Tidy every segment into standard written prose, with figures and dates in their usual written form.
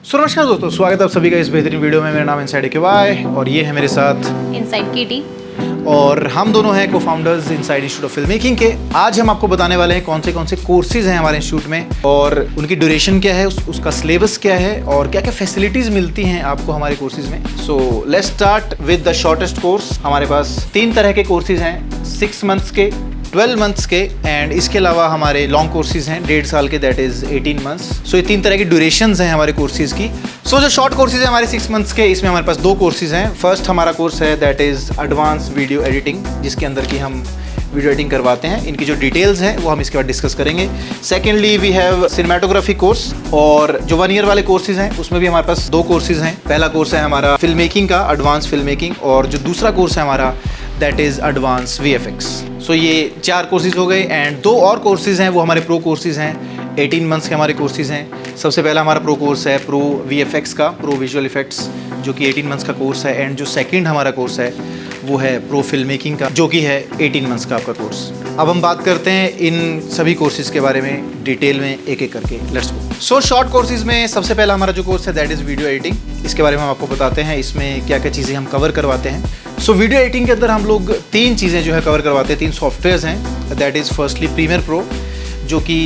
नमस्कार दोस्तों, स्वागत है आप सभी का इस बेहतरीन वीडियो में। मेरा नाम इनसाइड AKY और ये है मेरे साथ इनसाइड KT और हम दोनों हैं cofounders inside institute of film making के। आज हम आपको बताने वाले हैं कौन से कोर्सेज हैं हमारे इंस्टीट्यूट में और उनकी ड्यूरेशन क्या है, उसका सिलेबस क्या है और क्या क्या फैसिलिटीज मिलती हैं आपको हमारे कोर्सेज में। So let's start with the shortest course. हमारे पास 3 तरह के कोर्सेज हैं, 6 मंथ्स के, 12 मंथ्स के एंड इसके अलावा हमारे लॉन्ग कोर्सेज हैं 1.5 साल के, दैट इज 18 मंथ्स। सो ये 3 तरह की ड्यूरेशंस हैं हमारे कोर्सेज की। सो जो शॉर्ट कोर्सेज हैं हमारे 6 मंथ्स के, इसमें हमारे पास 2 कोर्सेज हैं। फर्स्ट हमारा कोर्स है that is advance video editing, जिसके अंदर की हम वीडियो एडिटिंग करवाते हैं। इनकी जो डिटेल्स हैं वो हम इसके बाद डिस्कस करेंगे। Secondly we have cinematography course, और जो 1 ईयर वाले कोर्सेज हैं उसमें भी हमारे पास 2 कोर्सेज हैं। पहला कोर्स है हमारा फिल्म मेकिंग का, एडवांस फिल्म मेकिंग, और जो दूसरा कोर्स है हमारा दैट इज एडवांस VFX। सो ये 4 कोर्सेज हो गए एंड 2 और कोर्सेज हैं वो हमारे प्रो कोर्सेज हैं। 18 मंथ्स के हमारे कोर्सेज हैं। सबसे पहला हमारा प्रो कोर्स है प्रो VFX का, प्रो विजुअल इफेक्ट्स, जो कि 18 मंथ्स का कोर्स है। एंड जो सेकंड हमारा कोर्स है वो है प्रो फिल्म मेकिंग का, जो कि है 18 मंथ्स का आपका कोर्स। अब हम बात करते हैं इन सभी कोर्सेज के बारे में डिटेल में एक एक करके। Let's go. So short courses में सबसे पहला हमारा जो कोर्स है दैट इज़ वीडियो एडिटिंग। इसके बारे में हम आपको बताते हैं इसमें क्या क्या चीज़ें हम कवर करवाते हैं। सो वीडियो एडिटिंग के अंदर हम लोग 3 चीज़ें जो है कवर करवाते हैं, 3 सॉफ्टवेयर्स हैं। That is firstly Premiere Pro, जो कि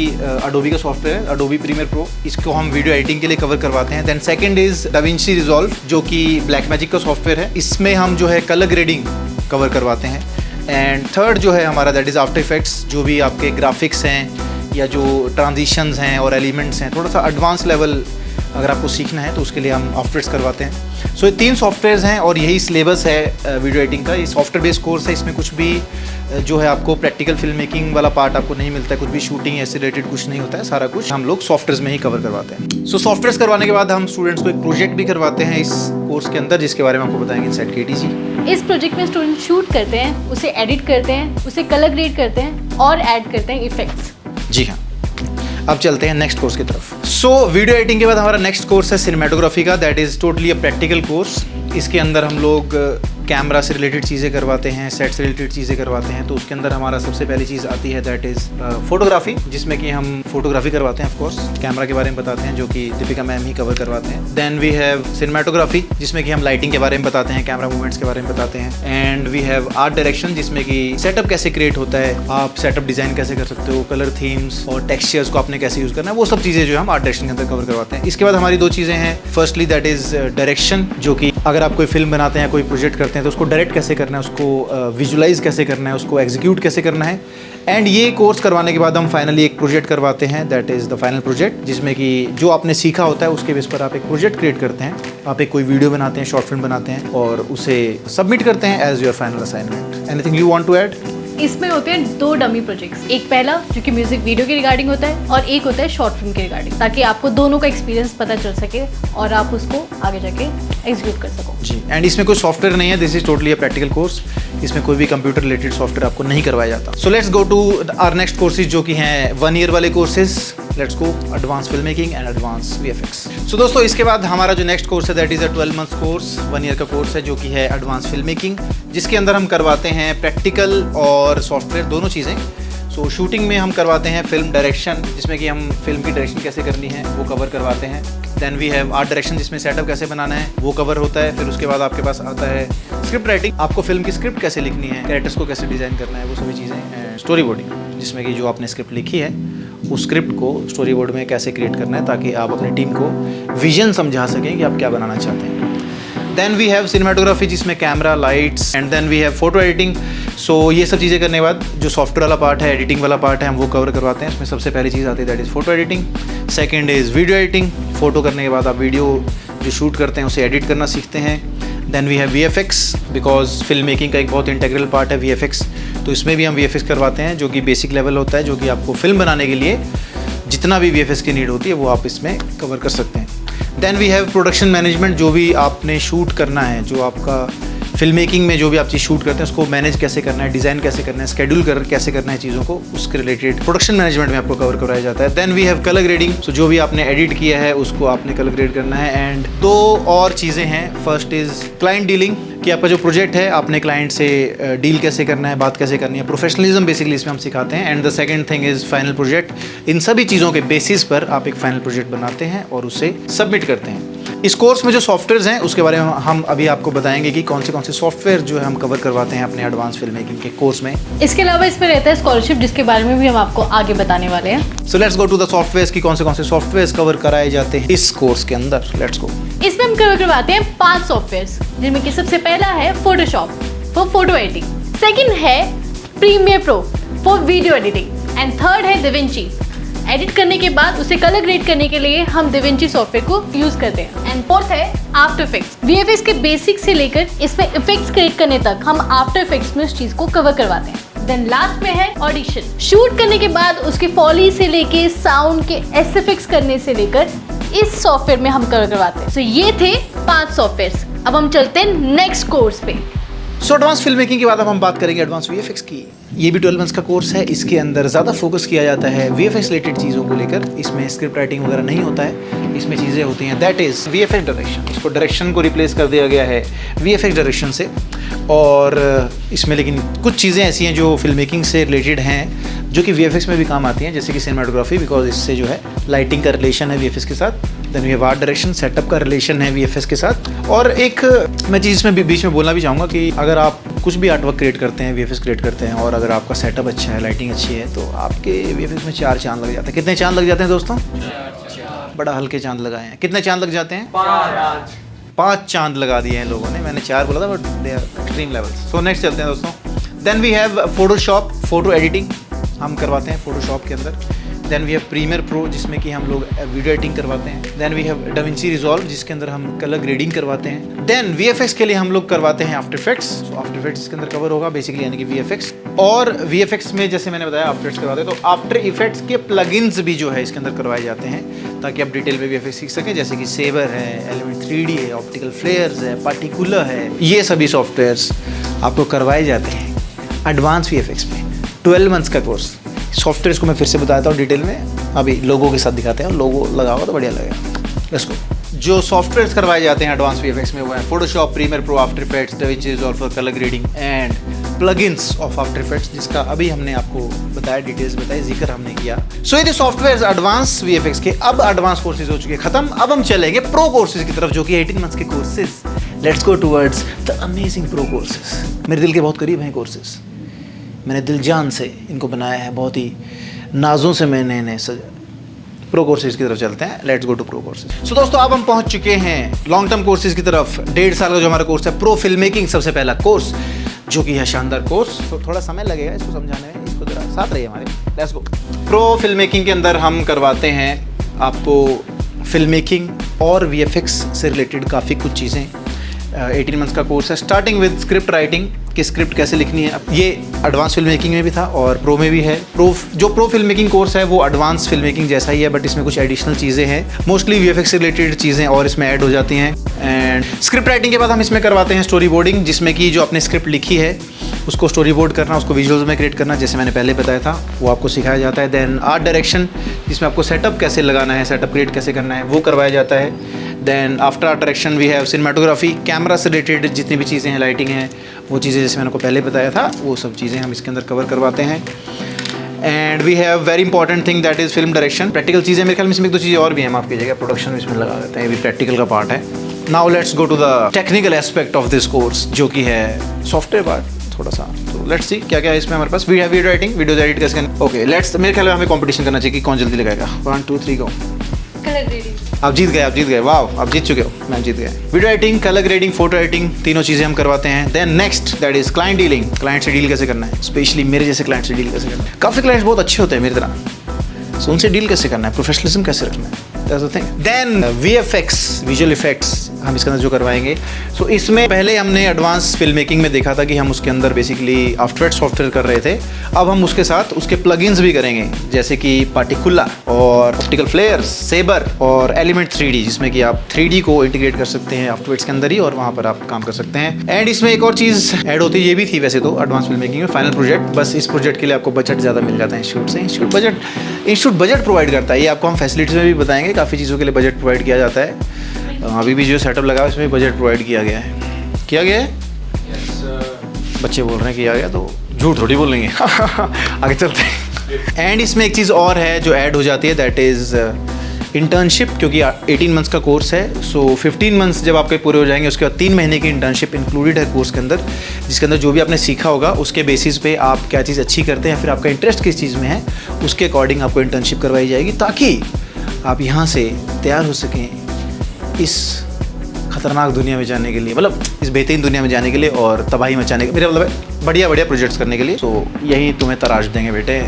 अडोबी का सॉफ्टवेयर है, अडोबी प्रीमियर प्रो। इसको हम वीडियो एडिटिंग के लिए कवर करवाते हैं। Then second is DaVinci Resolve, जो कि ब्लैकमैजिक का सॉफ्टवेयर है। इसमें हम जो है कलर ग्रेडिंग कवर करवाते हैं। एंड थर्ड जो है हमारा दैट इज़ आफ्टर इफेक्ट्स, जो भी आपके ग्राफिक्स हैं या जो ट्रांजिशंस हैं और एलिमेंट्स हैं, थोड़ा सा एडवांस लेवल अगर आपको सीखना है तो उसके लिए हम आफ्टर इफेक्ट्स करवाते हैं। सो ये 3 सॉफ्टवेयर्स हैं और यही सिलेबस है वीडियो एडिटिंग का। ये सॉफ्टवेयर बेस्ड कोर्स है। इसमें कुछ भी जो है आपको प्रैक्टिकल फिल्म मेकिंग वाला पार्ट आपको नहीं मिलता है, कुछ भी शूटिंग ऐसे रिलेटेड कुछ नहीं होता है। सारा कुछ हम लोग सॉफ्टवेयर्स में ही कवर करवाते हैं। सो सॉफ्टवेयर्स करवाने के बाद हम स्टूडेंट्स को एक प्रोजेक्ट भी करवाते हैं इस कोर्स के अंदर, जिसके बारे में आपको बताएंगे इनसाइड KT जी। इस प्रोजेक्ट में स्टूडेंट शूट करते हैं, उसे एडिट करते हैं, उसे कलर ग्रेड करते हैं और ऐड करते हैं इफेक्ट्स। जी हाँ, अब चलते हैं नेक्स्ट कोर्स की तरफ। सो वीडियो एडिटिंग के बाद हमारा नेक्स्ट कोर्स है सिनेमाटोग्राफी का। That is totally a practical course. इसके अंदर हम लोग कैमरा से रिलेटेड चीज़ें करवाते हैं, सेट से रिलेटेड चीज़ें करवाते हैं। तो उसके अंदर हमारा सबसे पहली चीज़ आती है दैट इज़ फोटोग्राफी, जिसमें कि हम फोटोग्राफी करवाते हैं। ऑफकोर्स कैमरा के बारे में बताते हैं, जो कि दीपिका मैम ही कवर करवाते हैं। देन वी हैव सिनेमाटोग्राफी, जिसमें कि हम लाइटिंग के बारे में बताते हैं, कैमरा मूवमेंट्स के बारे में बताते हैं। And we have art direction, जिसमें कि सेटअप कैसे क्रिएट होता है, आप सेटअप डिज़ाइन कैसे कर सकते हो, कलर थीम्स और टेक्सचर्स को आपने कैसे यूज़ करना है, वो सब चीज़ें जो हम आर्ट डायरेक्शन के अंदर कवर करवाते हैं। इसके बाद हमारी 2 चीज़ें हैं। फर्स्टली दैट इज़ डायरेक्शन, जो कि अगर आप कोई फिल्म बनाते हैं, कोई प्रोजेक्ट करते हैं तो उसको डायरेक्ट कैसे करना है, उसको विजुलाइज कैसे करना है, उसको एग्जीक्यूट कैसे करना है। एंड ये कोर्स करवाने के बाद हम फाइनली एक प्रोजेक्ट करवाते हैं, that is the final project, जिसमें कि जो आपने सीखा होता है उसके बेस पर आप एक प्रोजेक्ट क्रिएट करते हैं। आप एक कोई वीडियो बनाते हैं, शॉर्ट फिल्म बनाते हैं और उसे सबमिट करते हैं as your final assignment. Anything you want to add? इसमें होते हैं 2 डमी प्रोजेक्ट्स, एक पहला जो कि म्यूजिक वीडियो के रिगार्डिंग होता है और एक होता है शॉर्ट फिल्म के रिगार्डिंग, ताकि आपको दोनों का एक्सपीरियंस पता चल सके और आप उसको आगे जाके एग्जीक्यूट कर सको। जी, एंड इसमें कोई सॉफ्टवेयर नहीं है, this is totally a practical course. इसमें कोई भी कंप्यूटर रिलेटेड सॉफ्टवेयर आपको नहीं करवाया जाता। So let's go to our next courses, जो कि हैं 1 ईयर वाले courses. Let's go advance film making and advance VFX। So दोस्तों, इसके बाद हमारा जो नेक्स्ट कोर्स है that is a 12 months course, 1 year का कोर्स है, जो कि है एडवांस फिल्म मेकिंग, जिसके अंदर हम करवाते हैं प्रैक्टिकल और सॉफ्टवेयर दोनों चीज़ें। सो शूटिंग में हम करवाते हैं फिल्म डायरेक्शन, जिसमें कि हम फिल्म की डायरेक्शन कैसे करनी है वो कवर करवाते हैं। Then we have art direction, जिसमें सेटअप कैसे बनाना है वो कवर होता है। फिर उसके बाद आपके पास आता है स्क्रिप्ट राइटिंग, आपको फिल्म की स्क्रिप्ट कैसे लिखनी है, कैरेक्टर्स को कैसे डिज़ाइन करना है, वो सभी चीज़ें। एंड स्टोरी बोर्डिंग, जिसमें कि जो आपने स्क्रिप्ट लिखी है उस स्क्रिप्ट को स्टोरी बोर्ड में कैसे क्रिएट करना है, ताकि आप अपनी टीम को विजन समझा सकें कि आप क्या बनाना चाहते हैं। देन वी हैव सिनेमाटोग्राफी, जिसमें camera, lights, and then we have photo editing. So ये सब चीज़ें करने के बाद जो सॉफ्टवेयर वाला पार्ट है, एडिटिंग वाला पार्ट है, हम वो कवर करवाते हैं। इसमें सबसे पहली चीज़ आती है that is photo editing. Second is video editing. Photo करने के बाद आप वीडियो जो शूट करते हैं उसे एडिट करना सीखते हैं। Then we have VFX, because film making का एक बहुत इंटीग्रल पार्ट है VFX, तो इसमें भी हम VFX करवाते हैं, जो कि बेसिक लेवल होता है, जो कि आपको फिल्म बनाने के लिए जितना भी VFX की नीड होती है वो आप इसमें कवर कर सकते हैं। Then we have production management, जो भी आपने शूट करना है, जो आपका फिल्म मेकिंग में जो भी आप चीज़ शूट करते हैं उसको मैनेज कैसे करना है, डिज़ाइन कैसे करना है, स्केड्यूल कैसे करना है चीज़ों को, उसके रिलेटेड प्रोडक्शन मैनेजमेंट में आपको कवर कराया जाता है। Then we have colour grading, so जो भी आपने एडिट किया है उसको आपने कलर ग्रेड करना है। एंड 2 और चीज़ें हैं, फर्स्ट इज़ क्लाइंट डीलिंग, कि आपका जो प्रोजेक्ट है आपने क्लाइंट से डील कैसे करना है, बात कैसे करनी है, प्रोफेशनलिज्म बेसिकली इसमें हम सिखाते हैं। And the second thing is final project. इन सभी चीज़ों के बेसिस पर आप एक फाइनल प्रोजेक्ट बनाते हैं और उसे सबमिट करते हैं। इस कोर्स में जो सॉफ्टवेयर्स हैं उसके बारे में हम अभी आपको बताएंगे कि कौन से सॉफ्टवेयर जो है हम कवर करवाते हैं अपने एडवांस फिल्म मेकिंग के कोर्स में। इसके अलावा इसमें रहता है स्कॉलरशिप, जिसके बारे में भी हम आपको आगे बताने वाले हैं। So let's go to the softwares की कौन से सॉफ्टवेयर्स कवर कराए जाते हैं इस कोर्स के अंदर। Let's go. इसमें हम कवर करवाते हैं 5 सॉफ्टवेयर्स, जिनमें कि सबसे पहला है Photoshop for photo editing, second है Premiere Pro for video editing and third है डिविंची। एडिट करने के बाद उसे कलर ग्रेड करने के लिए हम डिविंची सॉफ्टवेयर को यूज करते हैं। एंड फोर्थ है आफ्टर इफेक्ट्स। वीएफएक्स के बेसिक से लेकर इसमें इफेक्ट्स क्रिएट करने तक हम आफ्टर इफेक्ट्स में उस चीज को कवर करवाते हैं। देन लास्ट में है ऑडिशन। शूट करने के बाद उसके फॉली से लेके साउंड के एसएफएक्स करने से लेकर इस सॉफ्टवेयर में हम कवर करवाते हैं। सो ये थे 5 सॉफ्टवेयर्स। अब हम चलते हैं नेक्स्ट कोर्स पे। सो एडवांस फिल्म मेकिंग के बाद अब हम बात करेंगे एडवांस वीएफएक्स की। ये भी 12 मंथ्स का कोर्स है। इसके अंदर ज़्यादा फोकस किया जाता है वीएफएक्स रिलेटेड चीज़ों को लेकर। इसमें स्क्रिप्ट राइटिंग वगैरह नहीं होता है, इसमें चीज़ें होती हैं दैट इज़ वीएफएक्स डायरेक्शन। इसको डायरेक्शन को रिप्लेस कर दिया गया है वीएफएक्स डायरेक्शन से। और इसमें लेकिन कुछ चीज़ें ऐसी हैं जो फिल्म मेकिंग से रिलेटेड हैं जो कि वीएफएक्स में भी काम आती हैं, जैसे कि सिनेमाटोग्राफी, बिकॉज इससे जो है लाइटिंग का रिलेशन है वीएफएक्स के साथ। Then we have art direction, setup का रिलेशन है वीएफएक्स के साथ। और एक मैं चीज़ इसमें बीच में बोलना भी चाहूँगा कि अगर आप कुछ भी आर्टवर्क क्रिएट करते हैं, वीएफएक्स क्रिएट करते हैं, और अगर आपका सेटअप अच्छा है, लाइटिंग अच्छी है, तो आपके वीएफएक्स में 4 चांद लग जाते हैं। कितने चांद लग जाते हैं दोस्तों? 4। बड़ा हल्के चांद लगाए हैं। कितने चांद लग जाते हैं? 5 चांद लगा दिए हैं लोगों ने। मैंने 4 बोला था, but they are extreme levels. So next चलते हैं दोस्तों। Then we have Photoshop, photo editing हम करवाते हैं फोटोशॉप के अंदर। Then we have Premiere Pro, जिसमें कि हम लोग वीडियो एडिटिंग करवाते हैं। Then we have DaVinci Resolve, जिसके अंदर हम कलर ग्रेडिंग करवाते हैं। देन वीएफएक्स के लिए हम लोग करवाते हैं after effects. So after effects इसके अंदर कवर होगा बेसिकली, यानी कि वीएफएक्स। और वीएफएक्स में जैसे मैंने बताया आफ्टर इफेक्ट्स करवाते हैं, तो आफ्टर इफेक्ट्स के प्लगइन्स भी जो है इसके अंदर करवाए जाते हैं, ताकि आप डिटेल में वीएफएक्स सीख सकें, जैसे कि सेवर है, एलिमेंट 3D है, ऑप्टिकल फ्लेयर्स है, पार्टिकुलर है। ये सभी सॉफ्टवेयर्स आपको करवाए जाते हैं एडवांस वीएफएक्स में। 12 मंथ्स का कोर्स। सॉफ्टवेयर को मैं फिर से बताता हूँ डिटेल में, अभी लोगो के साथ दिखाते हैं। लोगो लगा हुआ तो बढ़िया लगेगा। Let's go. जो सॉफ्टवेयर्स करवाए जाते हैं एडवांस वीएफएक्स में वो है Photoshop, Premiere Pro, After Effects, DaVinci Resolve for colour grading and plugins of After Effects, जिसका अभी हमने आपको बताया, डिटेल्स बताई, जिक्र हमने किया। सो ये थे सॉफ्टवेयर्स एडवांस वीएफएक्स के। अब एडवांस कोर्सेज हो चुके हैं खत्म। अब हम चलेंगे प्रो कोर्सेज की तरफ, जो कि 18 मंथ्स के courses. Let's go towards the amazing pro courses. मेरे दिल के बहुत करीब हैं कोर्सेज। मैंने दिल जान से इनको बनाया है, बहुत ही नाजों से मैंने इन्हें सजा। प्रो कोर्सेज की तरफ चलते हैं। Let's go to pro courses. So दोस्तों, अब हम पहुंच चुके हैं लॉन्ग टर्म कोर्सेज की तरफ। 1.5 साल का जो हमारा कोर्स है प्रो फिल्म मेकिंग, सबसे पहला कोर्स, जो कि है शानदार कोर्स। तो थोड़ा समय लगेगा इसको समझाने में, इसको जरा साथ रहिए हमारे। Let's go. Pro film making के अंदर हम करवाते हैं आपको फिल्म मेकिंग और वीएफएक्स से रिलेटेड काफ़ी कुछ चीज़ें। 18 मंथ्स का कोर्स है, स्टार्टिंग विद स्क्रिप्ट राइटिंग, कि स्क्रिप्ट कैसे लिखनी है। ये एडवांस फिल्म मेकिंग में भी था और प्रो में भी है। प्रो फिल्म मेकिंग कोर्स है वो एडवांस फिल्म मेकिंग जैसा ही है, बट इसमें कुछ एडिशनल चीज़ें हैं, मोस्टली वीएफएक्स से रिलेटेड चीज़ें और इसमें ऐड हो जाती हैं। एंड स्क्रिप्ट राइटिंग के बाद हम इसमें करवाते हैं स्टोरी बोर्डिंग, जिसमें कि जो आपने स्क्रिप्ट लिखी है उसको स्टोरी बोर्ड करना, उसको विजुअल्स में क्रिएट करना, जैसे मैंने पहले बताया था, वो आपको सिखाया जाता है। देन आर्ट डायरेक्शन, जिसमें आपको सेटअप कैसे लगाना है, सेटअप क्रिएट कैसे करना है, वो करवाया जाता है। Then after art direction we have cinematography, camera से रिलेटेड जितनी भी चीज़ें हैं, लाइटिंग है, वो चीज़ें जैसे मैंने आपको पहले बताया था, वो सब चीज़ें हम इसके अंदर कवर करवाते हैं। And we have very important thing that is film direction. Practical चीज़ें मेरे ख्याल में इसमें 1-2 चीज़ें और भी हैं, माफ़ कीजिएगा, प्रोडक्शन में इसमें लगा देते हैं, ये भी प्रैक्टिकल का पार्ट है। Now let's go to the technical aspect of this course, जो कि है सॉफ्टवेयर पार्ट थोड़ा सा। तो लेट्स सी क्या क्या है इसमें हमारे पास। We have video writing, video edit कैसे करना। ओके लेट्स, मेरे ख्याल में हमें कंपटीशन करना चाहिए कि कौन जल्दी लगाएगा। 1 2 3 गो। Colour grading. आप जीत गए, वाह, आप जीत चुके हो, मैं जीत गया। Video editing, colour grading, photo editing, तीनों चीज़ें हम करवाते हैं। Then next that is client dealing, client से डील कैसे करना है, स्पेशली मेरे जैसे क्लाइंट से डील कैसे करना है। काफ़ी क्लाइंट्स बहुत अच्छे होते हैं मेरी तरह, सो उनसे डील कैसे करना है, प्रोफेशनलिज्म कैसे रखना है, that's the thing. Then VFX, visual effects हम इसके अंदर जो करवाएंगे। सो इसमें पहले हमने एडवांस फिल्म मेकिंग में देखा था कि हम उसके अंदर बेसिकली आफ्टर इफेक्ट्स सॉफ्टवेयर कर रहे थे। अब हम उसके साथ उसके प्लगइन्स भी करेंगे, जैसे कि पार्टिकुलर और ऑप्टिकल फ्लेयर्स, सेबर और एलिमेंट 3D, जिसमें कि आप 3D को इंटीग्रेट कर सकते हैं आफ्टर इफेक्ट्स के अंदर ही, और वहाँ पर आप काम कर सकते हैं। एंड इसमें एक और चीज़ ऐड होती है, ये भी थी वैसे तो एडवांस फिल्म मेकिंग में, फाइनल प्रोजेक्ट। बस इस प्रोजेक्ट के लिए आपको बजट ज़्यादा मिल जाता है इंस्टीट्यूट से। इंस्टीट्यूट बजट प्रोवाइड करता है, ये आपको हम फैसिलिटीज़ में भी बताएंगे, काफ़ी चीज़ों के लिए बजट प्रोवाइड किया जाता है। अभी भी जो सेटअप लगा है उसमें बजट प्रोवाइड किया गया है। बच्चे बोल रहे हैं कि आ गया तो झूठ थोड़ी बोलेंगे। आगे चलते हैं। एंड इसमें एक चीज़ और है जो ऐड हो जाती है, दैट इज़ इंटर्नशिप, क्योंकि 18 मंथ्स का कोर्स है। सो 15 मंथ्स जब आपके पूरे हो जाएंगे उसके बाद 3 महीने की इंटर्नशिप इंक्लूडेड है कोर्स के अंदर, जिसके अंदर जो भी आपने सीखा होगा उसके बेसिस पे आप क्या चीज़ अच्छी करते हैं या फिर आपका इंटरेस्ट किस चीज़ में है उसके अकॉर्डिंग आपको इंटर्नशिप करवाई जाएगी, ताकि आप यहाँ से तैयार हो सकें इस खतरनाक दुनिया में जाने के लिए, मतलब इस बेहतरीन दुनिया में जाने के लिए और तबाही मचाने के, मेरा मतलब है बढ़िया बढ़िया प्रोजेक्ट्स करने के लिए। तो यही तुम्हें तराश देंगे बेटे,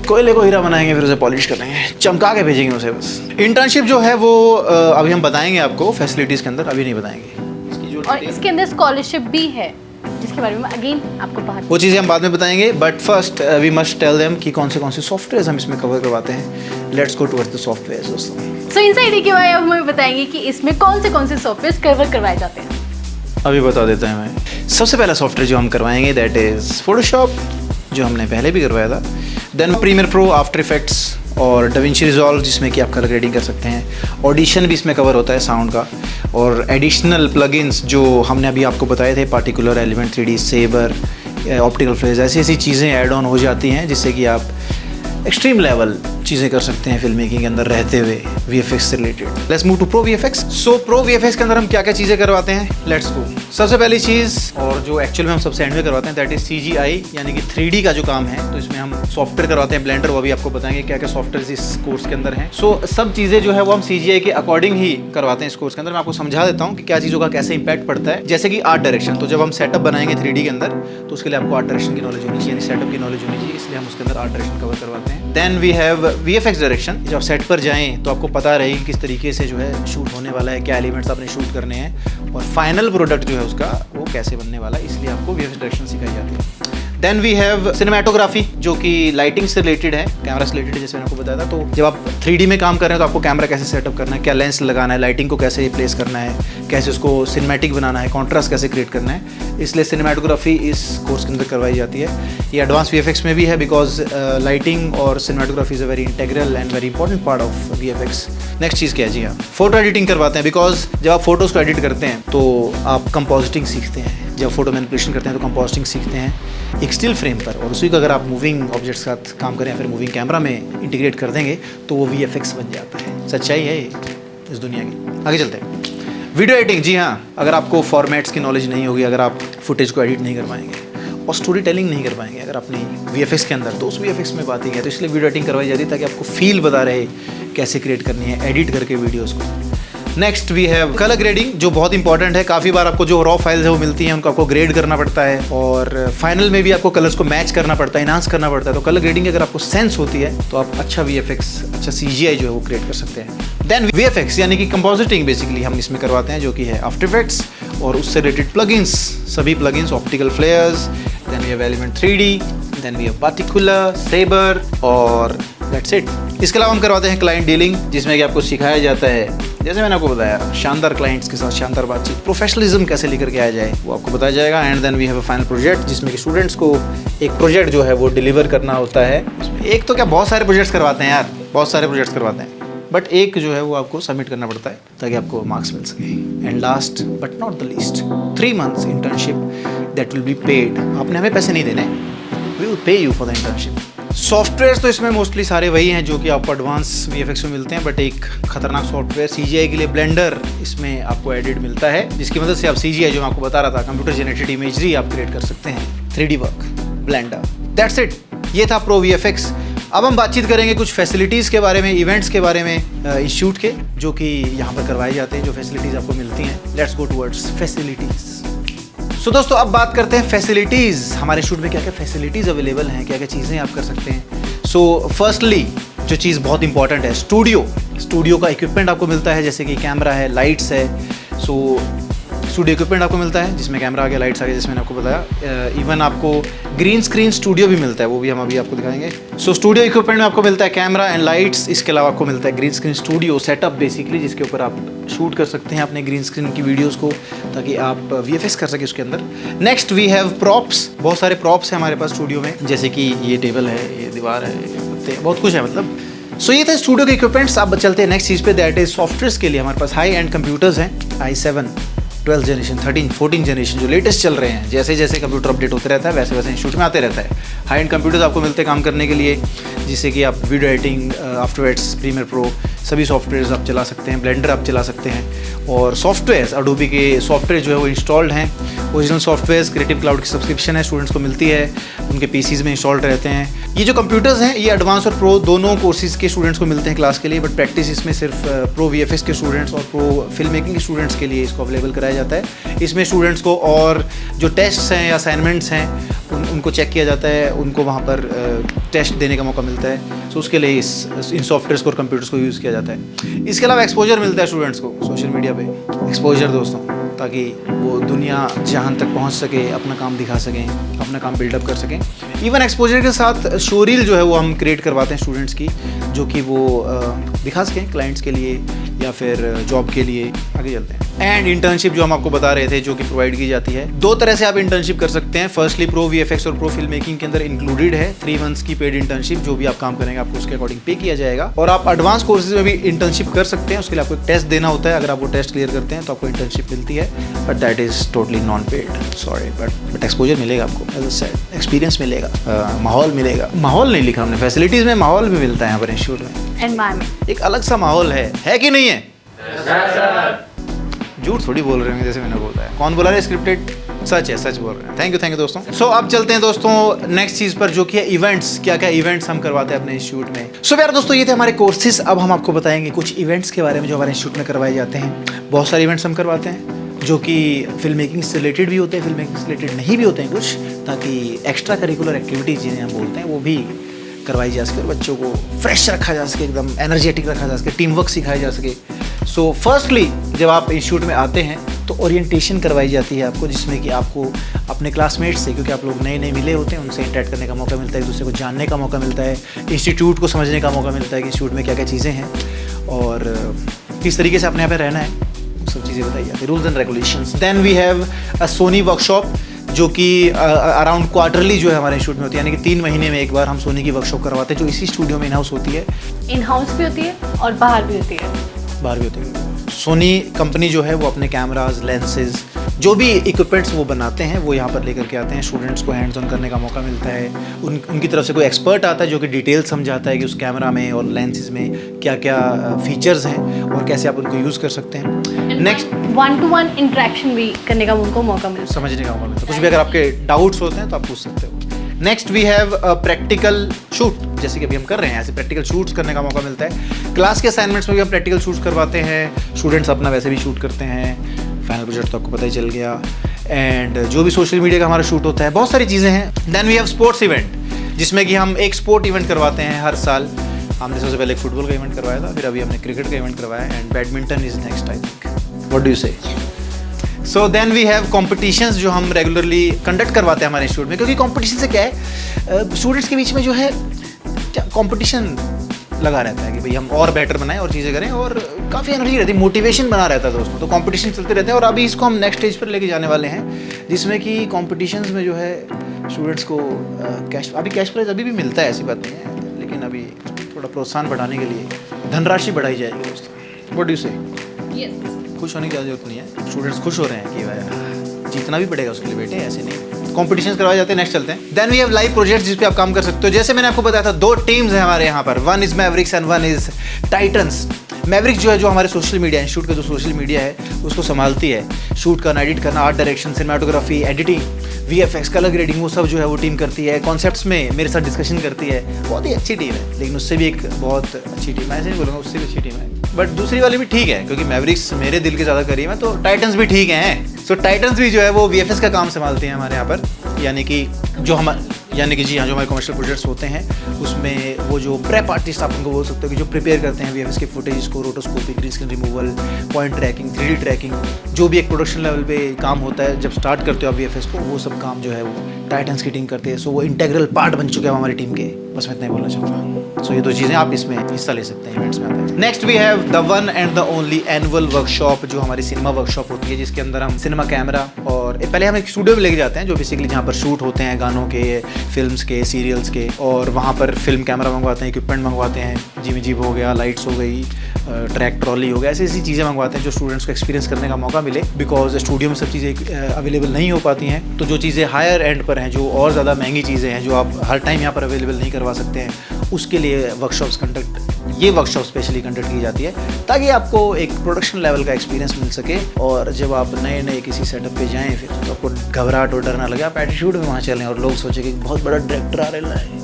कोयले को हीरा बनाएंगे, फिर उसे पॉलिश करेंगे, चमका के भेजेंगे उसे बस। इंटर्नशिप जो है वो अभी हम बताएंगे आपको फैसिलिटीज़ के अंदर, अभी नहीं बताएंगे इसकी जो और इसके अंदर स्कॉलरशिप भी है जिसके बारे में अगेन आपको बात, वो चीज़ें हम बाद में बताएंगे। But first we must tell them कि कौन से सॉफ्टवेयर हम इसमें कवर करवाते हैं। Let's go towards the software दोस्तों। सो इनसाइड के बारे में हमें बताएंगे कि इसमें कौन से सॉफ्टवेयर कवर करवाए जाते हैं। अभी बता देता है मैं। सबसे पहला सॉफ्टवेयर जो हम करवाएंगे दैट इज़ फोटोशॉप, जो हमने पहले भी करवाया था। Then Premiere Pro, After Effects और डविंची रिजॉल्व, जिसमें कि आप कलर ग्रेडिंग कर सकते हैं। ऑडिशन भी इसमें कवर होता है साउंड का, और एडिशनल प्लगइन्स जो हमने अभी आपको बताए थे, particular element 3D, sabre, optical flares, ऐसी ऐसी चीज़ें ऐड ऑन हो जाती हैं जिससे कि आप एक्सट्रीम लेवल चीज़ें कर सकते हैं फिल्म मेकिंग के अंदर रहते हुए VFX से related. Let's move to pro VFX। So pro VFX के अंदर हम क्या क्या चीज़ें करवाते हैं, लेट्स गो। सबसे पहली चीज़, और जो एक्चुअल में हम सबसे एंड में करवाते हैं, दैट इज CGI यानी कि 3D का जो काम है। तो इसमें हम सॉफ्टवेयर करवाते हैं, ब्लेंडर, वो भी आपको बताएंगे क्या क्या सॉफ्टवेयर इस कोर्स के अंदर हैं। सो सब चीज़ें जो है वो हम CGI के अकॉर्डिंग ही करवाते हैं इस कोर्स के अंदर। मैं आपको समझा देता हूँ कि क्या चीज़ों का कैसे इंपैक्ट पड़ता है। जैसे कि आर्ट डायरेक्शन, तो जब हम सेटअप बनाएंगे 3D के अंदर तो उसके लिए आपको आर्ट डायरेक्शन की नॉलेज होनी चाहिए, यानी सेटअप की नॉलेज होनी चाहिए, इसलिए हम उसके अंदर आर्ट डायरेक्शन कवर करवाते हैं। Then we have VFX direction. जब सेट पर जाएं तो आपको पता रहे किस तरीके से जो है शूट होने वाला है, क्या एलिमेंट्स आपने शूट करने हैं, और फाइनल प्रोडक्ट जो है उसका वो कैसे बनने वाला है, इसलिए आपको VFX डायरेक्शन सिखाई जाती है। देन वी हैव सिनेमेटोग्राफी, जो कि लाइटिंग से रिलेटेड है, कैमरा से रिलेटेड है, जैसे मैंने आपको बताया था। तो जब आप 3D में काम कर रहे हैं तो आपको कैमरा कैसे सेटअप करना है, क्या लेंस लगाना है, लाइटिंग को कैसे प्लेस करना है, कैसे उसको सिनेमैटिक बनाना है, कॉन्ट्रास्ट कैसे क्रिएट करना है, इसलिए सिनेमेटोग्राफी इस कोर्स के अंदर करवाई जाती है। ये एडवांस VFX में भी है, बिकॉज लाइटिंग और cinematography is a very integral and very important part of VFX। Next चीज़ क्या है जी, हाँ, फोटो एडिटिंग करवाते हैं, बिकॉज जब आप फोटोज़ को एडिट करते हैं तो आप कंपोजिटिंग सीखते हैं। जब फोटो मैनिपुलेशन करते हैं तो कंपोजिटिंग सीखते हैं एक स्टिल फ्रेम पर, और उसी को अगर आप मूविंग ऑब्जेक्ट्स के साथ काम करें या फिर मूविंग कैमरा में इंटीग्रेट कर देंगे तो वो VFX बन जाता है। सच्चाई है ये इस दुनिया की। आगे चलते हैं। वीडियो एडिटिंग, जी हाँ, अगर आपको फॉर्मेट्स की नॉलेज नहीं होगी, अगर आप फुटेज को एडिट नहीं कर पाएंगे और स्टोरी टेलिंग नहीं कर पाएंगे अगर अपनी VFX के अंदर, तो उस VFX में बात ही है। तो इसलिए वीडियो एडिटिंग करवाई जाती है ताकि आपको फील बता रहे कैसे क्रिएट करनी है एडिट करके वीडियोज़ को। Next we have colour grading, जो बहुत इंपॉर्टेंट है। काफ़ी बार आपको जो रॉ फाइल्स है वो मिलती हैं, उनको आपको ग्रेड करना पड़ता है, और फाइनल में भी आपको कलर्स को मैच करना पड़ता है, इनहांस करना पड़ता है। तो कलर ग्रेडिंग अगर आपको सेंस होती है तो आप अच्छा VFX, अच्छा CGI जो है वो क्रिएट कर सकते हैं। देन VFX यानी कि कंपोजिटिंग बेसिकली हम इसमें करवाते हैं, जो कि है आफ्टर इफेक्ट्स और उससे रिलेटेड प्लगइन्स, सभी plugins, Optical Flares, then we have Element 3D, then we have Particular, Saber, और दैट्स इट। इसके अलावा हम करवाते हैं क्लाइंट डीलिंग, जिसमें कि आपको सिखाया जाता है, जैसे मैंने आपको बताया, शानदार क्लाइंट्स के साथ शानदार बातचीत, प्रोफेशनलिज्म कैसे लेकर के आया जाए वो आपको बताया जाएगा। And then we have a final project, जिसमें कि स्टूडेंट्स को एक प्रोजेक्ट जो है वो डिलीवर करना होता है। इसमें एक तो क्या, बहुत सारे प्रोजेक्ट्स करवाते हैं यार, बहुत सारे प्रोजेक्ट्स करवाते हैं, बट एक जो है वो आपको सबमिट करना पड़ता है ताकि आपको मार्क्स मिल सके। And last but not the least, 3 months internship that will be paid. आपने हमें पैसे नहीं देने, we will pay you for the internship. Software तो इसमें मोस्टली सारे वही हैं जो कि आपको एडवांस VFX में मिलते हैं, बट एक खतरनाक सॉफ्टवेयर CGI के लिए ब्लेंडर, इसमें आपको एडिट मिलता है, जिसकी मदद से आप CGI जो मैं आपको बता रहा था, कंप्यूटर जनरेटेड इमेजरी आप क्रिएट कर सकते हैं, 3D work, blender. That's it, ये था प्रो VFX। अब हम बातचीत करेंगे कुछ फैसिलिटीज़ के बारे में, इवेंट्स के बारे में इंस्टीट्यूट के, जो कि यहाँ पर करवाए जाते हैं, जो फैसिलिटीज़ आपको मिलती हैं। Let's go towards facilities. So दोस्तों, अब बात करते हैं फैसिलिटीज़। हमारे इंस्टीट्यूट में क्या क्या फैसिलिटीज़ अवेलेबल हैं, क्या क्या चीज़ें आप कर सकते हैं। सो फर्स्टली जो चीज़ बहुत इंपॉर्टेंट है, स्टूडियो का इक्विपमेंट आपको मिलता है, जैसे कि कैमरा है, लाइट्स है। सो स्टूडियो इक्विपमेंट आपको मिलता है जिसमें कैमरा आ गया, लाइट्स आ गया, जैसे मैंने आपको बताया। इवन आपको ग्रीन स्क्रीन स्टूडियो भी मिलता है, वो भी हम अभी आपको दिखाएंगे। सो स्टूडियो इक्विपमेंट में आपको मिलता है कैमरा एंड लाइट्स, इसके अलावा आपको मिलता है green screen studio setup basically, जिसके ऊपर आप शूट कर सकते हैं अपने ग्रीन स्क्रीन की वीडियोज़ को, ताकि आप VFX कर सकें उसके अंदर। नेक्स्ट वी हैव प्रॉप्स, बहुत सारे प्रॉप्स हैं हमारे पास स्टूडियो में, जैसे कि ये टेबल है, ये दीवार है, ये पत्ते, बहुत कुछ है मतलब। सो ये थे स्टूडियो के इक्विपमेंट्स। आप चलते हैं नेक्स्ट चीज़ पे, दैट इज सॉफ्टवेयर के लिए हमारे पास हाई एंड कंप्यूटर्स हैं, i7 12th जनरेशन, 13, 14 जनरेशन जो लेटेस्ट चल रहे हैं, जैसे जैसे कंप्यूटर अपडेट होते रहता है वैसे वैसे इंस्टीट्यूट में आते रहता है। हाई एंड कंप्यूटर्स आपको मिलते हैं काम करने के लिए, जिससे कि आप video editing, After Effects, Premiere Pro, सभी सॉफ्टवेयर्स आप चला सकते हैं, ब्लेंडर आप चला सकते हैं। और सॉफ्टवेयर्स, अडोबी के सॉफ्टवेयर जो है वो इंस्टॉल्ड हैं, ओरिजिनल सॉफ्टवेयर्स, क्रिएटिव क्लाउड की सब्सक्रिप्शन है, स्टूडेंट्स को मिलती है, उनके पीसीज़ में इंस्टॉल्ड रहते हैं। ये जो कंप्यूटर्स हैं ये एडवांस और प्रो दोनों कोर्सेज़ के स्टूडेंट्स को मिलते हैं क्लास के लिए, बट प्रैक्टिस इसमें सिर्फ प्रो वीएफएक्स के स्टूडेंट्स और प्रो फिल्म मेकिंग के स्टूडेंट्स के लिए इसको अवेलेबल कराया जाता है। इसमें स्टूडेंट्स को और जो टेस्ट्स हैं या असाइनमेंट्स हैं उनको चेक किया जाता है, उनको वहाँ पर टेस्ट देने का मौका मिलता है। सो उसके लिए इन सॉफ्टवेयर्स को और कंप्यूटर्स को यूज़ किया जाता है। इसके अलावा एक्सपोजर मिलता है स्टूडेंट्स को सोशल मीडिया पे, एक्सपोजर दोस्तों, ताकि वो दुनिया जहान तक पहुंच सके, अपना काम दिखा सकें, अपना काम बिल्डअप कर सकें। इवन एक्सपोजर के साथ शोरील जो है वो हम क्रिएट करवाते हैं स्टूडेंट्स की, जो कि वो दिखा सकें क्लाइंट्स के लिए या फिर जॉब के लिए। आगे चलते हैं। एंड इंटर्नशिप जो हम आपको बता रहे थे जो कि प्रोवाइड की जाती है, दो तरह से आप इंटर्नशिप कर सकते हैं। फर्स्टली प्रो वीएफएक्स और प्रो फिल्म मेकिंग के अंदर इंक्लूडेड है 3 मंथ्स की पेड इंटर्नशिप, जो भी आप काम करेंगे आपको उसके अकॉर्डिंग पे किया जाएगा। और आप एडवांस कोर्सेज में भी इंटर्नशिप कर सकते हैं, उसके लिए आपको एक टेस्ट देना होता है। अगर आप वो टेस्ट क्लियर करते हैं तो आपको इंटर्नशिप मिलती है, but that is totally non paid, sorry, but exposure मिलेगा आपको, एक्सपीरियंस मिलेगा, माहौल मिलेगा। माहौल नहीं लिखा हमने, फैसिलिटीज में माहौल भी मिलता है यहाँ पर इंस्टीट्यूट में, एनवायरनमेंट एक अलग सा माहौल है कि नहीं है? झूठ थोड़ी बोल रहे हैं, जैसे मैंने बोला है। कौन बोला रहा है स्क्रिप्टेड? सच है, सच बोल रहे हैं। थैंक यू दोस्तों। सो अब चलते हैं दोस्तों नेक्स्ट चीज़ पर, जो कि है इवेंट्स। क्या क्या इवेंट्स हम करवाते हैं अपने इंस्टीट्यूट में। सो यार दोस्तों, ये थे हमारे कोर्सेज। अब हम आपको बताएंगे कुछ इवेंट्स के बारे में जो हमारे इंस्टीट्यूट में करवाए जाते हैं। बहुत सारे इवेंट्स हम करवाते हैं जो कि फिल्म मेकिंग से रिलेटेड भी होते हैं, फिल्म मेकिंग से रिलेटेड नहीं भी होते हैं कुछ, ताकि एक्स्ट्रा करिकुलर एक्टिविटीज़ जिन्हें हम बोलते हैं वो भी करवाई जा सके और बच्चों को फ्रेश रखा जा सके, एकदम एनर्जेटिक रखा जा सके, टीम वर्क सिखाया जा सके। सो फर्स्टली जब आप इंस्टीट्यूट में आते हैं तो ओरिएंटेशन करवाई जाती है आपको, जिसमें कि आपको अपने क्लासमेट्स से, क्योंकि आप लोग नए नए मिले होते हैं, उनसे इंटरेक्ट करने का मौका मिलता है, एक दूसरे को जानने का मौका मिलता है, इंस्टीट्यूट को समझने का मौका मिलता है कि इंस्टीट्यूट में क्या क्या चीज़ें हैं और किस तरीके से अपने यहाँ पे रहना है, वो सब चीज़ें बताई जाती है, rules and regulations. Then we have a Sony workshop, जो कि अराउंड क्वार्टरली जो है हमारे इंस्टीट्यूट में होती है, यानी कि 3 महीने में एक बार हम सोनी की वर्कशॉप करवाते हैं, जो इसी स्टूडियो में इन हाउस होती है। इन हाउस भी होती है और बाहर भी होती है। बाहर भी होती है। सोनी कंपनी जो है वो अपने कैमराज, लेंसेज, जो भी इक्विपमेंट्स वो बनाते हैं वो यहाँ पर लेकर के आते हैं। स्टूडेंट्स को हैंड्स ऑन करने का मौका मिलता है। उनकी तरफ से कोई एक्सपर्ट आता है जो कि डिटेल समझाता है कि उस कैमरा में और लेंसेज में क्या क्या फीचर्स हैं और कैसे आप उनको यूज़ कर सकते हैं। नेक्स्ट 1-to-1 इंटरेक्शन भी करने का उनको मौका मिलता है, समझने का मौका मिलता है। कुछ भी अगर आपके डाउट्स होते हैं तो आप पूछ सकते हो। Next we have practical shoot, जैसे कि अभी हम कर रहे हैं, ऐसे प्रैक्टिकल शूट्स करने का मौका मिलता है। क्लास के असाइनमेंट्स में भी हम प्रैक्टिकल शूट्स करवाते हैं, स्टूडेंट्स अपना वैसे भी शूट करते हैं। फाइनल प्रोजेक्ट तो आपको पता ही चल गया। एंड जो भी सोशल मीडिया का हमारा शूट होता है, बहुत सारी चीज़ें हैं। Then we have sports event, जिसमें कि हम एक स्पोर्ट इवेंट करवाते हैं हर साल। हमने सबसे पहले फुटबॉल का इवेंट करवाया था, फिर अभी हमने क्रिकेट का इवेंट करवाया, and badminton is next, I think. What do you say? So then we have competitions जो हम रेगुलरली कंडक्ट करवाते हैं हमारे इंस्टीट्यूट में, क्योंकि कॉम्पिटिशन से क्या है, स्टूडेंट्स के बीच में जो है कॉम्पिटिशन लगा रहता है कि भाई हम और बेटर बनाएं और चीज़ें करें, और काफ़ी एनर्जी रहती है, मोटिवेशन बना रहता है दोस्तों। तो कॉम्पिटिशन चलते रहते हैं, और अभी इसको हम नेक्स्ट स्टेज पर लेके जाने वाले हैं, जिसमें कि कॉम्पिटिशन्स में जो है स्टूडेंट्स को कैश प्राइज अभी भी मिलता है, ऐसी बात नहीं है, लेकिन अभी थोड़ा प्रोत्साहन बढ़ाने के लिए धनराशि बढ़ाई जाएगी दोस्तों। व्हाट डू यू से? यस। खुश होने की जरूरत नहीं है, स्टूडेंट्स खुश हो रहे हैं कि भाई जीतना भी पड़ेगा उसके लिए बेटे, ऐसे नहीं। कॉम्पिटिशन्स करवाए जाते हैं। नेक्स्ट चलते हैं। Then we have live projects जिस पे आप काम कर सकते हो। जैसे मैंने आपको बताया था, 2 टीम्स हैं हमारे यहाँ पर, one is Mavericks and one is titans. Mavericks जो है, जो हमारे सोशल मीडिया इंस्टीट्यूट का जो सोशल मीडिया है उसको संभालती है, शूट करना, एडिट करना, art direction, cinematography, editing, VFX, colour grading, वो सब जो है वो टीम करती है। कॉन्सेप्ट्स में मेरे साथ डिस्कशन करती है। बहुत ही अच्छी टीम है, लेकिन उससे भी एक बहुत अच्छी टीम है, ऐसे नहीं बोलूँगा, उससे भी अच्छी टीम है। बट दूसरी वाली भी ठीक है, क्योंकि मैवरिक्स मेरे दिल के ज़्यादा करीब है, तो टाइटन्स भी ठीक हैं। सो टाइटन्स भी जो है वो वीएफएक्स का काम संभालती हैं हमारे यहाँ पर, यानी कि जी हाँ, जो हमारे कमर्शियल प्रोजेक्ट्स होते हैं उसमें वो जो प्रेप आर्टिस्ट आप उनको बोल सकते हो कि जो प्रिपेयर करते हैं वीएफएक्स की फुटेज को, rotoscopy, green screen removal, point tracking, 3D tracking, जो भी एक प्रोडक्शन लेवल पे काम होता है जब स्टार्ट करते हो आप वीएफएक्स को, वो सब काम जो है वो टाइटन्स की टीम करते हैं। सो वो इंटेग्रल पार्ट बन चुके हैं हमारी टीम के। बस मैं इतना ही बोलना चाहूँगा। सो ये 2 चीज़ें आप इसमें हिस्सा ले सकते हैं इवेंट्स में आते हैं। Next we have the one and the only annual workshop, जो हमारी सिनेमा वर्कशॉप होती है, जिसके अंदर हम सिनेमा कैमरा और पहले हम एक स्टूडियो में लेके जाते हैं जो बेसिकली जहाँ पर शूट होते हैं गानों के, फिल्म्स के, सीरियल्स के, और वहाँ पर फिल्म कैमरा मंगवाते हैं, इक्विपमेंट मंगवाते हैं, जिम जिम हो गया, लाइट्स हो गई, ट्रैक ट्रॉली हो गया, ऐसी ऐसी चीज़ें मंगवाते हैं जो स्टूडेंट्स को एक्सपीरियंस करने का मौका मिले, बिकॉज स्टूडियो में सब चीज़ें अवेलेबल नहीं हो पाती हैं। तो जो चीज़ें हायर एंड पर हैं, जो और ज़्यादा महंगी चीज़ें हैं, जो आप हर टाइम यहाँ पर अवेलेबल नहीं करवा सकते हैं, उसके लिए ये वर्कशॉप स्पेशली कंडक्ट की जाती है ताकि आपको एक प्रोडक्शन लेवल का एक्सपीरियंस मिल सके, और जब आप नए किसी सेटअप पे जाएं फिर तो आपको घबराहट और डर ना लगे, आप एटीट्यूड में वहाँ चलें और लोग सोचे कि बहुत बड़ा डायरेक्टर आ रहा है।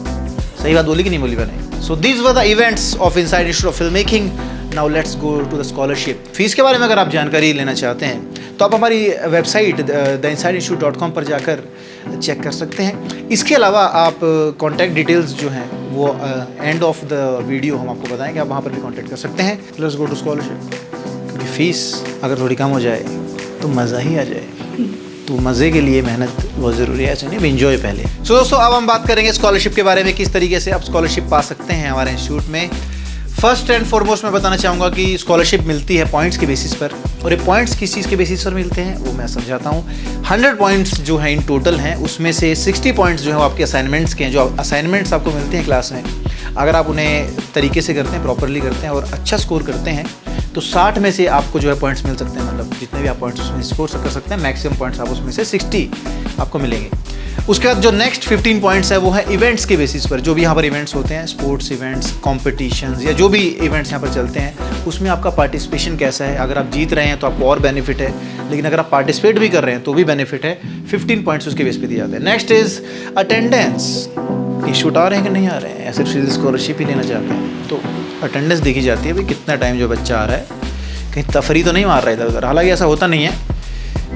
सही बात बोली कि नहीं बोली मैंने? So these were the events of inside institute of film making. Now let's go to the scholarship. Fees के बारे में अगर आप जानकारी लेना चाहते हैं तो आप हमारी वेबसाइट theinsideinstitute.com पर जाकर चेक कर सकते हैं। इसके अलावा आप कॉन्टैक्ट डिटेल्स जो हैं वो एंड ऑफ द वीडियो हम आपको बताएंगे, आप वहाँ पर भी कॉन्टैक्ट कर सकते हैं। Let's go to scholarship. क्योंकि फ़ीस अगर थोड़ी कम हो जाए तो मज़ा ही आ जाए, तो मज़े के लिए मेहनत बहुत ज़रूरी है, ऐसा नहीं, एंजॉय पहले। सो दोस्तों अब हम बात करेंगे स्कॉलरशिप के बारे में, किस तरीके से आप स्कॉलरशिप पा सकते हैं हमारे इंस्टीट्यूट में। फर्स्ट एंड फॉरमोस्ट मैं बताना चाहूँगा कि स्कॉलरशिप मिलती है पॉइंट्स के बेसिस पर, और ये पॉइंट्स किस चीज़ के बेसिस पर मिलते हैं वो मैं समझाता हूँ। 100 पॉइंट्स जो हैं इन टोटल हैं, उसमें से 60 पॉइंट्स जो हैं वो आपके असाइनमेंट्स के हैं। जो असाइनमेंट्स आपको मिलते हैं क्लास में, अगर आप उन्हें तरीके से करते हैं, प्रॉपरली करते हैं और अच्छा स्कोर करते हैं, तो 60 में से आपको जो है पॉइंट्स मिल सकते हैं। मतलब जितने भी आप पॉइंट्स उसमें स्कोर कर सकते हैं, मैक्सिमम पॉइंट्स आप उसमें से 60 आपको मिलेंगे। उसके बाद जो नेक्स्ट 15 पॉइंट्स है वो है इवेंट्स के बेसिस पर। जो भी यहाँ पर इवेंट्स होते हैं, स्पोर्ट्स इवेंट्स, कॉम्पिटिशन्स या जो भी इवेंट्स यहाँ पर चलते हैं, उसमें आपका पार्टिसिपेशन कैसा है। अगर आप जीत रहे हैं तो आपको और बेनिफिट है, लेकिन अगर आप पार्टिसिपेट भी कर रहे हैं तो भी बेनिफिट है। 15 पॉइंट्स उसके बेस पे दिए जाते हैं। Next is attendance. इशूट आ रहे हैं कि नहीं आ रहे हैं, या सिर्फ स्कॉलरशिप ही लेना चाहते हैं, तो अटेंडेंस देखी जाती है भाई कितना टाइम जो बच्चा आ रहा है, कहीं तफरी तो नहीं मार रहा है इधर उधर। हालांकि ऐसा होता नहीं है,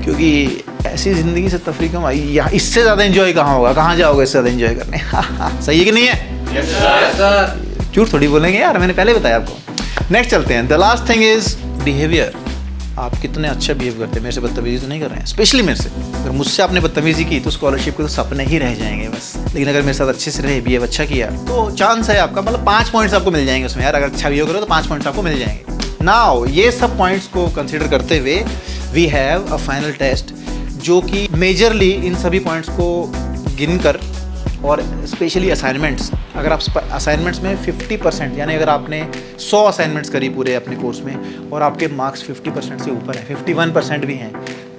क्योंकि ऐसी ज़िंदगी से तफरी क्यों आई, यहाँ इससे ज़्यादा एंजॉय कहाँ होगा, कहाँ जाओगे इससे ज़्यादा एंजॉय करने। सही है कि नहीं है? yes, sir. झूठ थोड़ी बोलेंगे यार, मैंने पहले बताया आपको। नेक्स्ट चलते हैं। The last thing is behaviour. आप कितने अच्छा बिहेव करते हैं, मेरे से बदतमीजी तो नहीं कर रहे हैं, स्पेशली मेरे से। अगर मुझसे आपने बदतमीजी की तो स्कॉलरशिप के तो सपने ही रह जाएंगे बस। लेकिन अगर मेरे साथ अच्छे से रहे, बिहेव अच्छा किया, तो चांस है आपका, मतलब 5 पॉइंट्स आपको मिल जाएंगे उसमें यार। अगर अच्छा बिहेव करो तो 5 पॉइंट्स आपको मिल जाएंगे। नाउ ये सब पॉइंट्स को कंसिडर करते हुए we have a final test, जो कि मेजरली इन सभी पॉइंट्स को गिनकर, और स्पेशली असाइनमेंट्स, अगर आप असाइनमेंट्स में 50%, यानी अगर आपने 100 असाइनमेंट्स करी पूरे अपने कोर्स में और आपके मार्क्स 50% से ऊपर हैं, 51% भी हैं,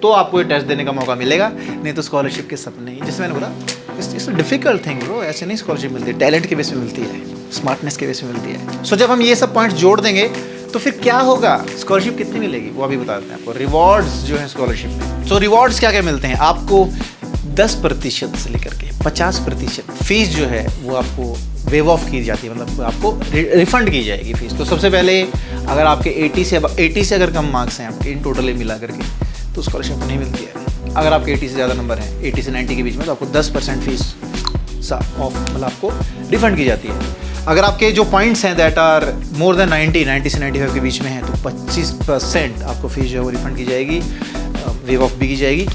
तो आपको ये टेस्ट देने का मौका मिलेगा। नहीं तो स्कॉलरशिप के सपने ही, जैसे मैंने बोला, इट्स डिफिकल्ट थिंग ब्रो। ऐसे नहीं स्कॉलरशिप मिलती है, टैलेंट के बेस पे मिलती है, स्मार्टनेस के बेस पे मिलती है। सो जब हम ये सब पॉइंट्स जोड़ देंगे तो फिर क्या होगा, स्कॉलरशिप कितनी मिलेगी वो अभी बता देते हैं आपको। रिवॉर्ड्स जो है स्कॉलरशिप में, सो रिवॉर्ड्स क्या क्या मिलते हैं आपको। 10% से लेकर के 50% फीस जो है वो आपको वेव ऑफ की जाती है, मतलब आपको रिफंड की जाएगी फीस। तो सबसे पहले अगर आपके 80 से अगर कम मार्क्स हैं आपके इन टोटल मिला करके, तो स्कॉलरशिप नहीं मिलती है। अगर आपके 80 से ज़्यादा नंबर हैं, 80 से 90 के बीच में, तो आपको 10% फीस ऑफ, मतलब आपको रिफंड की जाती है। अगर आपके जो पॉइंट्स हैं दैट आर मोर देन 90 से 95 के बीच में हैं, तो 25% आपको फीस जो है वो रिफंड की जाएगी, वेव ऑफ भी की जाएगी।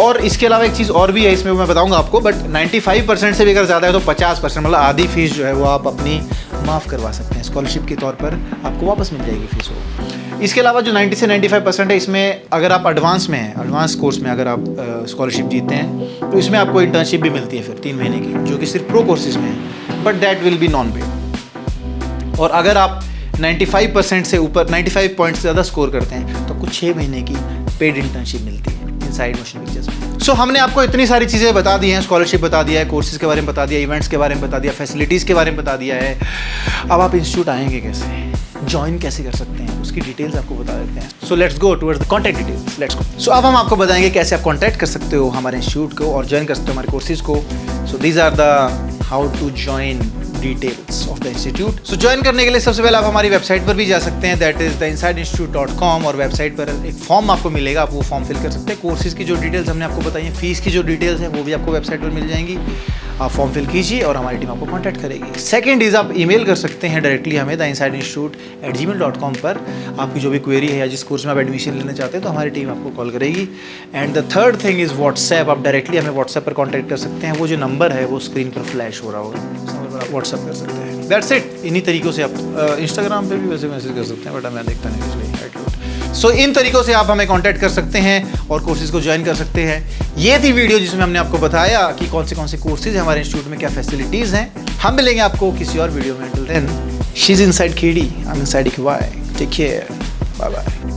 और इसके अलावा एक चीज़ और भी है, इसमें मैं बताऊंगा आपको, बट 95% से भी अगर ज़्यादा है तो 50%, मतलब आधी फीस जो है वो आप अपनी माफ़ करवा सकते हैं, स्कॉलरशिप के तौर पर आपको वापस मिल जाएगी फीस वो। इसके अलावा जो 90 से 95% है, इसमें अगर आप एडवांस में हैं, एडवांस कोर्स में अगर आप स्कॉलरशिप जीतते हैं, तो इसमें आपको इंटर्नशिप भी मिलती है फिर 3 महीने की, जो कि सिर्फ प्रो कोर्सेज में है, but that will B non paid. और अगर आप 95% से ऊपर, 95 पॉइंट से ज़्यादा स्कोर करते हैं, तो आपको 6 महीने की पेड इंटर्नशिप मिलती है इनसाइड मोशन पिक्चर्स में। सो हमने आपको इतनी सारी चीज़ें बता दी हैं, स्कॉलरशिप बता दिया है, कोर्सेज के बारे में बता दिया, इवेंट्स के बारे में बता दिया, फैसिलिटीज़ के बारे में बता दिया है। अब आप इंस्टीट्यूट आएंगे कैसे, ज्वाइन कैसे कर सकते हैं, उसकी डिटेल्स आपको बता देते हैं। So let's go towards the contact details, let's go. So अब हम आपको बताएंगे कैसे आप कॉन्टैक्ट कर सकते हो हमारे इंस्टीट्यूट को और ज्वाइन कर सकते हो हमारे कोर्सेज को। So these are the how to join details of the institute. So join करने के लिए सबसे पहले आप हमारी वेबसाइट पर भी जा सकते हैं, दैट इज theinsideinstitute.com, और वेबसाइट पर एक फॉर्म आपको मिलेगा, आप वो फॉर्म फिल कर सकते हैं। कोर्सेज की जो डिटेल्स हमने आपको बताई हैं, फीस की जो डिटेल्स हैं वो भी आपको वेबसाइट पर मिल जाएंगी। आप फॉर्म फिल कीजिए और हमारी टीम आपको कॉन्टैक्ट करेगी। सेकंड इज आप ईमेल कर सकते हैं डायरेक्टली हमें theinsideinstitute@gmail.com पर, आपकी जो भी क्वेरी है या जिस कोर्स में आप एडमिशन लेना चाहते हैं, तो हमारी टीम आपको कॉल करेगी। And the third thing is WhatsApp. आप डायरेक्टली हमें व्हाट्सएप पर कॉन्टैक्ट कर सकते हैं। वो जो नंबर है वो स्क्रीन पर फ्लैश हो रहा होगा, उस नंबर पर आप व्हाट्सअप कर सकते हैं। That's it. इन्हीं तरीकों से आप इंस्टाग्राम पे भी वैसे मैसेज कर सकते हैं, बट मैं देखता नहीं इसलिए। सो इन तरीकों से आप हमें कांटेक्ट कर सकते हैं और कोर्सेज को ज्वाइन कर सकते हैं। ये थी वीडियो जिसमें हमने आपको बताया कि कौन से कोर्सेज हैं हमारे इंस्टीट्यूट में, क्या फैसिलिटीज़ हैं। हम मिलेंगे आपको किसी और वीडियो में। Till then, she is inside KD, I am inside इकबाई। Take care, bye bye.